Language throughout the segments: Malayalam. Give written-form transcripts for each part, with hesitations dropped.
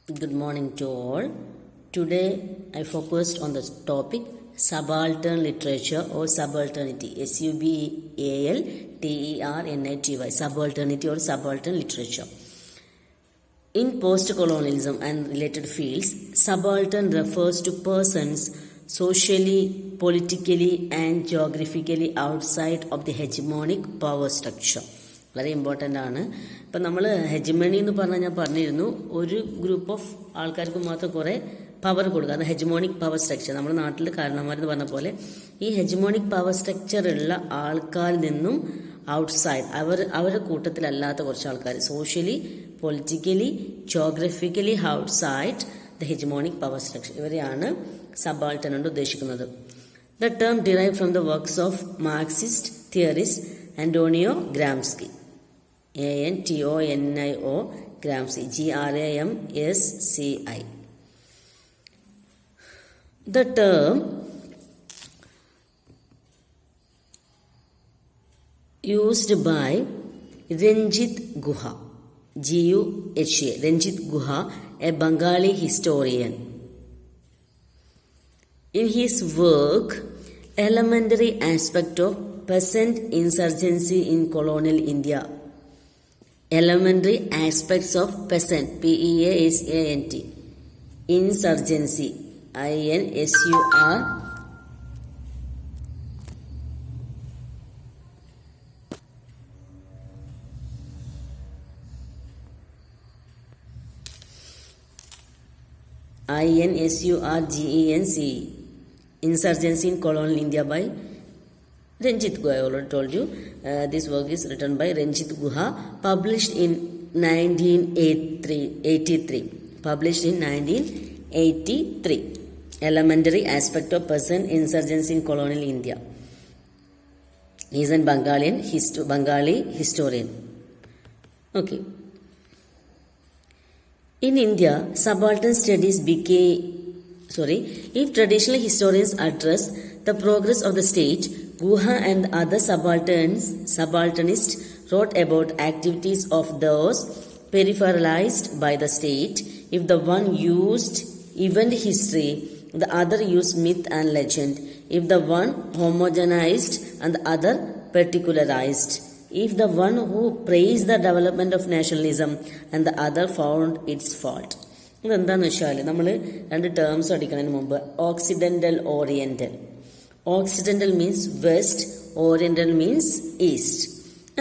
Good morning to all. Today I focused on the topic subaltern literature or subalternity. Subalternity. Subalternity or subaltern literature. In post-colonialism and related fields, subaltern refers to persons socially, politically and geographically outside of the hegemonic power structure. വളരെ ഇമ്പോർട്ടൻ്റ് ആണ്. ഇപ്പം നമ്മൾ ഹെജമണി എന്ന് പറഞ്ഞാൽ ഞാൻ പറഞ്ഞിരുന്നു, ഒരു ഗ്രൂപ്പ് ഓഫ് ആൾക്കാർക്ക് മാത്രം കുറേ പവർ കൊടുക്കുക, അത് ഹെജമോണിക് പവർ സ്ട്രക്ചർ. നമ്മുടെ നാട്ടിൽ കാരണന്മാരെന്ന് പറഞ്ഞ പോലെ ഈ ഹെജമോണിക് പവർ സ്ട്രക്ചർ ഉള്ള ആൾക്കാരിൽ നിന്നും ഔട്ട്സൈഡ് അവരുടെ കൂട്ടത്തിലല്ലാത്ത കുറച്ച് ആൾക്കാർ socially, politically, geographically outside the hegemonic power structure, ഇവരെയാണ് സബാൾട്ടൺ കൊണ്ട് ഉദ്ദേശിക്കുന്നത്. The term derive from the works of Marxist theorist Antonio Gramsci, Antonio Gramsci, Gramsci. The term used by Ranjit Guha, Guha, Ranjit Guha, a Bengali historian. In his work, Elementary Aspect of Peasant Insurgency in Colonial India. Elementary Aspects of Peasant, P-E-A-S-A-N-T. Insurgency, I-N-S-U-R. I-N-S-U-R-G-E-N-C. Insurgency in Colonial India by Ranjit Guha. I already told you. This work is written by Ranjit Guha, published in 1983. Published in 1983. Elementary Aspect of Peasant Insurgency in Colonial India. He is a Bengali historian. Okay. In India, subaltern studies if traditional historians address the progress of the state, Guha and other subalternists wrote about activities of those peripheralized by the state. If the one used event history, the other used myth and legend. If the one homogenized and the other particularized. If the one who praised the development of nationalism and the other found its fault. ഇതെന്താണെന്ന് വെച്ചാൽ നമ്മൾ രണ്ട് ടേംസ് പഠിക്കുന്നതിന് മുമ്പ് occidental, oriental. Occidental means west, oriental means east.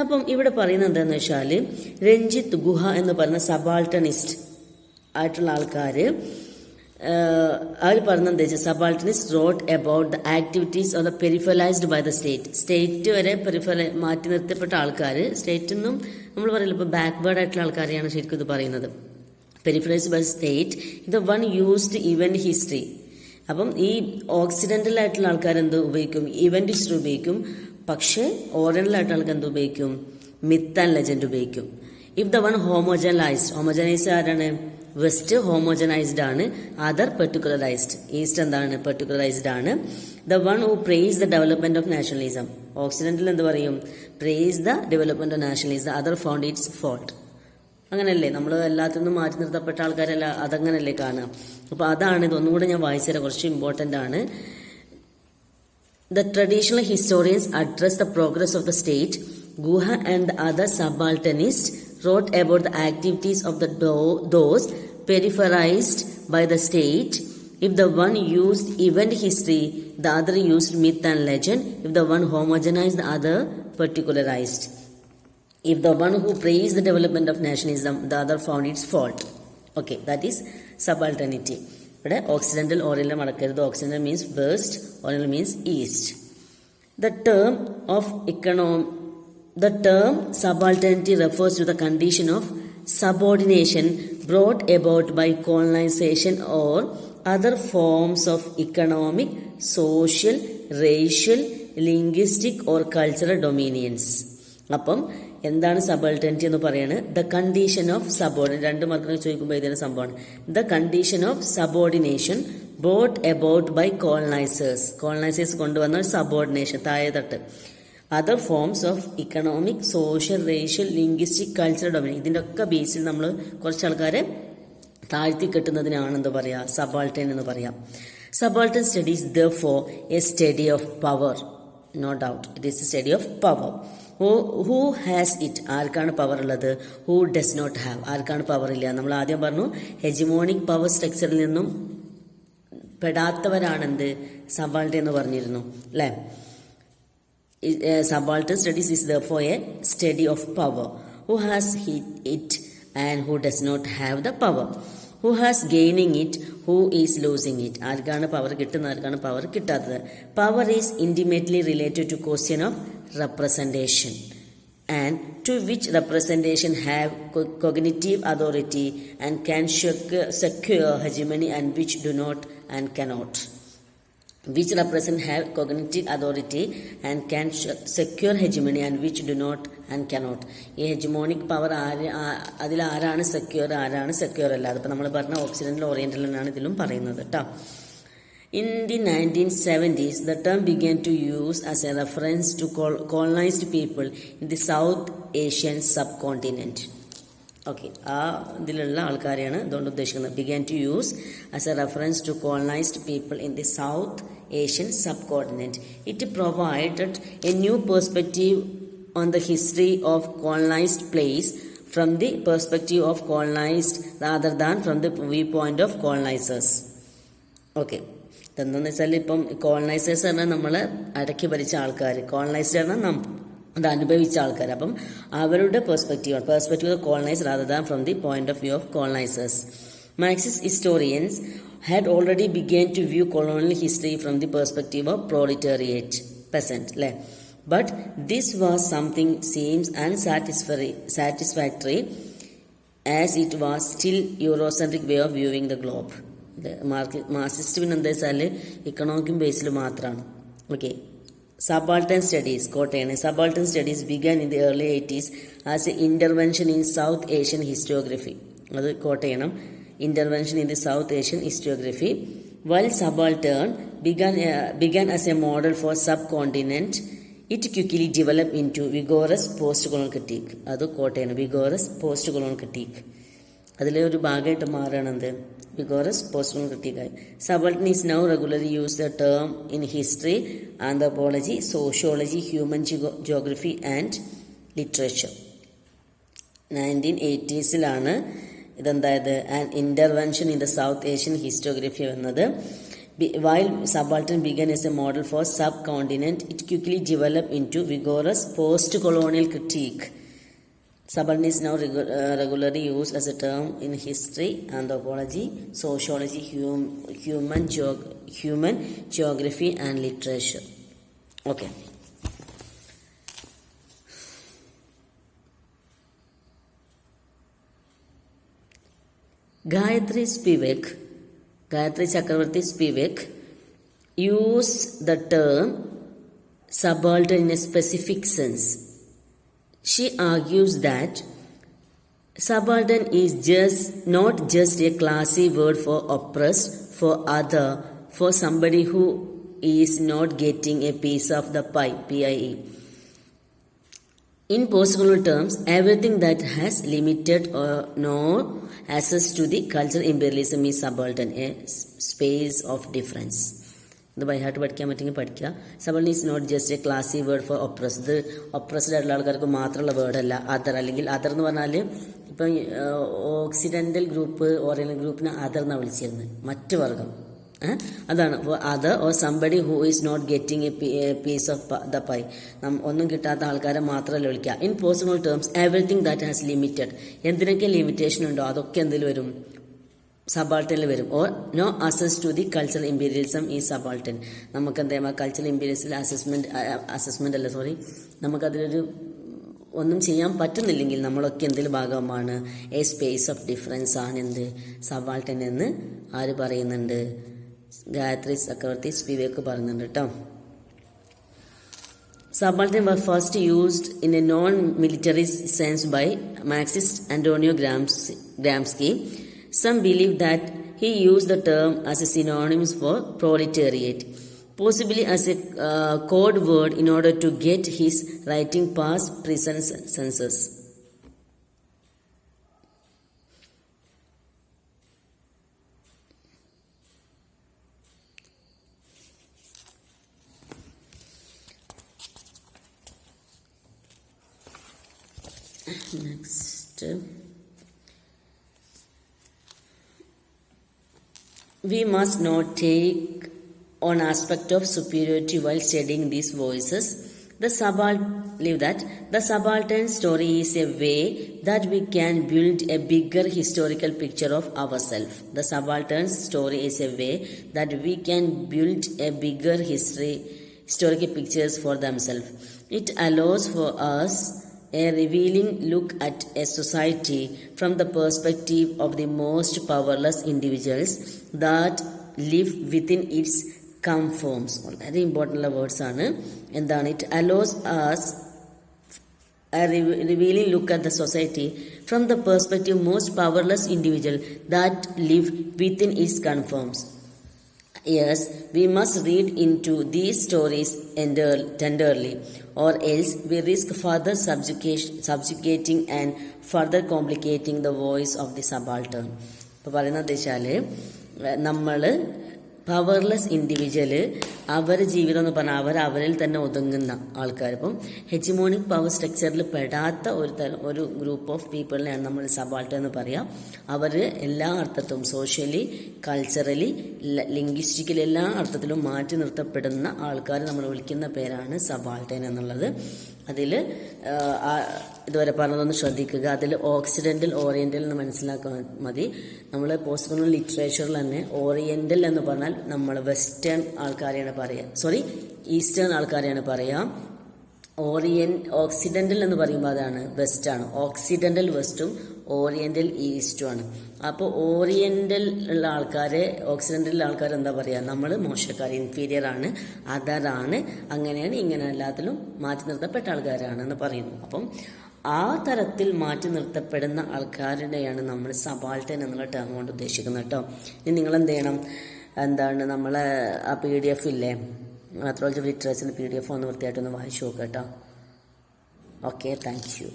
അപ്പം ഇവിടെ പറയുന്നത് എന്താണെന്ന് വെച്ചാൽ രഞ്ജിത്ത് ഗുഹ എന്ന് പറയുന്ന സബാൾട്ടണിസ്റ്റ് ആയിട്ടുള്ള ആൾക്കാർ അവർ പറഞ്ഞെന്താ വെച്ചാൽ subalternist wrote about the activities of the peripheralized by the state വരെ മാറ്റി നിർത്തപ്പെട്ട ആൾക്കാർ. സ്റ്റേറ്റിൽ നിന്നും നമ്മൾ പറയില്ല, ഇപ്പോൾ ബാക്ക്വേർഡ് ആയിട്ടുള്ള ആൾക്കാരെയാണ് ശരിക്കും ഇത് പറയുന്നത്. പെരിഫറൈസ്ഡ് ബൈ സ്റ്റേറ്റ്, ഇത് വൺ യൂസ്ഡ് ഇവന്റ് ഹിസ്റ്ററി. അപ്പം ഈ ഓക്സിഡൻ്റൽ ആയിട്ടുള്ള ആൾക്കാർ എന്ത് ഉപയോഗിക്കും? ഇവന്റ് ഹിസ്റ്ററി ഉപയോഗിക്കും. പക്ഷേ ഓറിയൻ്റൽ ആയിട്ടുള്ള ആൾക്കാർ എന്ത് ഉപയോഗിക്കും? മിത്ത് ആൻഡ് ലെജൻഡ് ഉപയോഗിക്കും. ഇഫ് ദ വൺ ഹോമോജനൈസ്ഡ് ആരാണ്? വെസ്റ്റ് ഹോമോജനൈസ്ഡ് ആണ്, അതർ പെർട്ടിക്കുലറൈസ്ഡ്. ഈസ്റ്റ് എന്താണ്? പെർട്ടിക്കുലറൈസ്ഡ് ആണ്. The one who praise the development of nationalism. Occidental എന്ത് പറയും? Praise the development of nationalism, other found its fault. അങ്ങനല്ലേ നമ്മൾ എല്ലാത്തിൽ നിന്നും മാറ്റി നിർത്തപ്പെട്ട ആൾക്കാരല്ല, അതങ്ങനല്ലേ കാണുക. അപ്പോൾ അതാണ് ഇതൊന്നുകൂടെ ഞാൻ വായിച്ചുതരാം, കുറച്ച് ഇമ്പോർട്ടൻ്റ് ആണ്. The traditional historians address the progress of the state. Guha and the other subalternist wrote about the activities of those peripherized by the state. If the one used event history, the other used myth and legend. If the one homogenized, the other particularized. If the one who praised the development of nationalism, the other found its fault. Okay, that is subalternity. But Occidental, Oriental madakkaruthu. Occidental means west, Oriental means east. The term subalternity refers to the condition of subordination brought about by colonization or other forms of economic, social, racial, linguistic or cultural dominions. അപ്പം എന്താണ് സബാൾട്ടർണിറ്റി എന്ന് പറയുന്നത്? The condition of subordination. രണ്ട് മാർക്കിനെ ചോദിക്കുമ്പോൾ ഇതിന്റെ സംഭവമാണ്. The condition of subordination brought about by colonizers കൊണ്ടുവന്ന സബോർഡിനേഷൻ, താഴെത്തട്ട്. Other forms of economic, social, racial, linguistic, cultural domination. ഇതിൻ്റെ ഒക്കെ ബേസിൽ നമ്മൾ കുറച്ച് ആൾക്കാരെ താഴ്ത്തി കെട്ടുന്നതിനാണ് എന്ത് പറയാ, സബാൾട്ടൻ എന്ന് പറയാം. Subaltern study is therefore a study of power, no doubt it is a study of power. Who has it, ആർക്കാണ് പവർ ഉള്ളത്, who does not have, ആർക്കാണ് പവർ ഇല്ല. നമ്മൾ ആദ്യം പറഞ്ഞു ഹെജിമോണിക് പവർ സ്ട്രക്ചറിൽ നിന്നും പെടാത്തവരാണെന്ത്, സബാൾട്ടൻ എന്ന് പറഞ്ഞിരുന്നു അല്ലേ. Subaltern studies is therefore a study of power. Who has it and who does not have the power. Who has gaining it, who is losing it. ആർക്കാണ് പവർ കിട്ടുന്നത്, ആർക്കാണ് പവർ കിട്ടാത്തത്. Power is intimately related to question of representation, and to which representation have cognitive authority and can secure hegemony, and which do not and cannot. Which represent have cognitive authority and can secure hegemony, and which do not and cannot. ഈ ഹെജിമോണിക് പവർ അതിൽ ആരാണ് സെക്യൂർ, ആരാണ് സെക്യൂർ അല്ല. അതിപ്പോൾ നമ്മൾ പറഞ്ഞ ഓക്സിഡന്റൽ ഓറിയന്റലാണ് ഇതിലും പറയുന്നത് കേട്ടോ. In the 1970s, the term began to use as a reference to colonized people in the South Asian subcontinent. Okay, ആ ഇതിലുള്ള ആൾക്കാരെയാണ് ഇതുകൊണ്ട് ഉദ്ദേശിക്കുന്നത്. Began to use as a reference to colonized people in the South Asian subcontinent. It provided a new perspective on the history of colonized place from the perspective of colonized rather than from the viewpoint of colonizers. Okay, ഇതെന്താണെന്ന് വെച്ചാൽ ഇപ്പം കോളനൈസേഴ്സ് പറഞ്ഞാൽ നമ്മളെ അടക്കി ഭരിച്ച ആൾക്കാർ, കോളനൈസ്ഡ് പറഞ്ഞാൽ അത് അനുഭവിച്ച ആൾക്കാർ. അപ്പം അവരുടെ perspective of colonise rather than from the point of view of colonisers. Marxist historians had already began to view colonial history from the perspective of proletariat, peasant. But this was something seems unsatisfactory as it was still Eurocentric way of viewing the globe. Marxist പിന്നെ എന്താ വെച്ചാൽ ഇക്കണോമിക് ബേസിൽ മാത്രമാണ്. Okay, Subaltern studies, Subaltern studies began in the early 80s as an intervention in South Asian historiography. അത് കോട്ട് ചെയ്യണം. Intervention in the South Asian historiography. While subaltern began as a model for subcontinent, it quickly developed into vigorous post-colonial critique. അത് കോട്ട് ചെയ്യണം, vigorous post-colonial critique. അതിലെ ഒരു ഭാഗമായിട്ട് മാറുകയാണെന്ത്, vigorous post-colonial critique ആയി. Subaltern is now regularly used the term in history, anthropology, sociology, human geography and literature. 1980s ഇതെന്തായത് an intervention in the South Asian historiography എന്നത്. While subaltern began as a model for subcontinent, it quickly developed into vigorous post-colonial critique. Subaltern is now regularly used as a term in history, anthropology, sociology, human geography and literature. Okay. Gayatri Chakravarti Spivak used the term subaltern in a specific sense. She argues that subaltern is not just a classy word for oppressed, for somebody who is not getting a piece of the pie, PIE. In post-colonial terms, everything that has limited or no access to the cultural imperialism is subaltern, a space of difference. ഇത് ബൈ ഹാർട്ട് പഠിക്കാൻ പറ്റുമെങ്കിൽ പഠിക്കുക. Subaltern is not just a classy word for oppressed. Oppressed ആയിട്ടുള്ള ആൾക്കാർക്ക് മാത്രമുള്ള വേർഡല്ല അതർ. അല്ലെങ്കിൽ അതർ എന്ന് പറഞ്ഞാൽ ഇപ്പം ഓക്സിഡന്റൽ ഗ്രൂപ്പ് ഓറിയന്റൽ ഗ്രൂപ്പിനെ അതർ എന്നാണ് വിളിച്ചിരുന്നത്, മറ്റു വർഗം. അതാണ് other or somebody who is not getting a piece of the pie. ഒന്നും കിട്ടാത്ത ആൾക്കാരെ മാത്രമല്ല വിളിക്കുക. In possible terms everything that has limited. എന്തിനൊക്കെ ലിമിറ്റേഷൻ ഉണ്ടോ അതൊക്കെ എന്തിൽ വരും, സബാൾട്ടനിൽ വരും. Or no access to the cultural imperialism ഈ സബാൾട്ടൻ. നമുക്ക് എന്താ കൾച്ചറൽ ഇമ്പീരിയലിസം അസസ്മെന്റ് അല്ല നമുക്കതിലൊരു ഒന്നും ചെയ്യാൻ പറ്റുന്നില്ലെങ്കിൽ നമ്മളൊക്കെ എന്തിൽ ഭാഗമാണ്, എ സ്പേസ് ഓഫ് ഡിഫറൻസ് ആണ് എന്ത് സബാൾട്ടൻ എന്ന് ആര് പറയുന്നുണ്ട്, ഗായത്രി ചക്രവർത്തി സ്പിവേക്ക് പറയുന്നുണ്ട് കേട്ടോ. Subaltern was first used in a non-military sense by Marxist Antonio Gramsci. Some believe that he used the term as a synonym for proletariat, possibly as a code word in order to get his writing past prison census. Next, we must not take on aspect of superiority while studying these voices. The subaltern story is a way that we can build a bigger historical picture of ourselves. The subaltern story is a way that we can build a bigger historical pictures for themselves. It allows for us a revealing look at a society from the perspective of the most powerless individuals that live within its conforms. വളരെ ഇമ്പോർട്ടൻ്റ് വേർഡ്സ് ആണ്. എന്താണ്? It allows us a revealing look at the society from the perspective most powerless individual that live within its conforms. Yes, we must read into these stories tenderly, or else we risk further subjugating and further complicating the voice of the subaltern. ഇപ്പോൾ പറയുന്നത് വെച്ചാൽ നമ്മൾ പവർലെസ് ഇൻഡിവിജ്വല് അവരുടെ ജീവിതം എന്ന് പറഞ്ഞാൽ അവരിൽ തന്നെ ഒതുങ്ങുന്ന ആൾക്കാർ. ഇപ്പം ഹെജിമോണിക് പവർ സ്ട്രക്ചറിൽ പെടാത്ത ഒരു ഗ്രൂപ്പ് ഓഫ് പീപ്പിളിനെയാണ് നമ്മൾ സബാൾട്ടൻ എന്ന് പറയാം. അവർ എല്ലാ അർത്ഥത്തിലും സോഷ്യലി, കൾച്ചറലി, ലിംഗ്വിസ്റ്റിക്കലി എല്ലാ അർത്ഥത്തിലും മാറ്റി നിർത്തപ്പെടുന്ന ആൾക്കാർ നമ്മൾ വിളിക്കുന്ന പേരാണ് സബാൾട്ടൻ എന്നുള്ളത്. അതിൽ ഇതുവരെ പറഞ്ഞതൊന്ന് ശ്രദ്ധിക്കുക. അതിൽ ഓക്സിഡൻ്റൽ, ഓറിയൻ്റൽ എന്ന് മനസ്സിലാക്കാൻ മതി. നമ്മൾ പോസ്റ്റ് കൊളോണിയൽ ലിറ്ററേച്ചറിൽ തന്നെ ഓറിയൻ്റൽ എന്ന് പറഞ്ഞാൽ നമ്മൾ വെസ്റ്റേൺ ആൾക്കാരെയാണ് പറയുക, ഈസ്റ്റേൺ ആൾക്കാരെയാണ് പറയുക. ഓക്സിഡൻ്റൽ എന്ന് പറയുമ്പോൾ അതാണ് വെസ്റ്റാണ്. ഓക്സിഡൻ്റൽ വെസ്റ്റും ഓറിയൻ്റൽ ഈസ്റ്റും ആണ്. അപ്പോൾ ഓറിയൻ്റൽ ഉള്ള ആൾക്കാരെ, ഓക്സിഡൻ്റൽ ആൾക്കാർ എന്താ പറയുക? നമ്മൾ മോശക്കാർ, ഇൻഫീരിയർ ആണ്, അതറാണ്, അങ്ങനെയാണ്, ഇങ്ങനെ എല്ലാത്തിലും മാറ്റി നിർത്തപ്പെട്ട ആൾക്കാരാണെന്ന് പറയുന്നു. അപ്പം ആ തരത്തിൽ മാറ്റി നിർത്തപ്പെടുന്ന ആൾക്കാരുടെയാണ് നമ്മൾ സബാൾട്ടൻ എന്നുള്ള ടേം കൊണ്ട് ഉദ്ദേശിക്കുന്നത് കേട്ടോ. ഇനി നിങ്ങൾ എന്ത് ചെയ്യണം? നമ്മളെ ആ PDF ഇല്ലേ, മെത്തഡോളജി ഓഫ് ലിറ്ററേച്ചറിൻ്റെ PDF ഒന്ന് വൃത്തിയായിട്ടൊന്ന് വായിച്ചു നോക്കാം കേട്ടോ. Okay, thank you.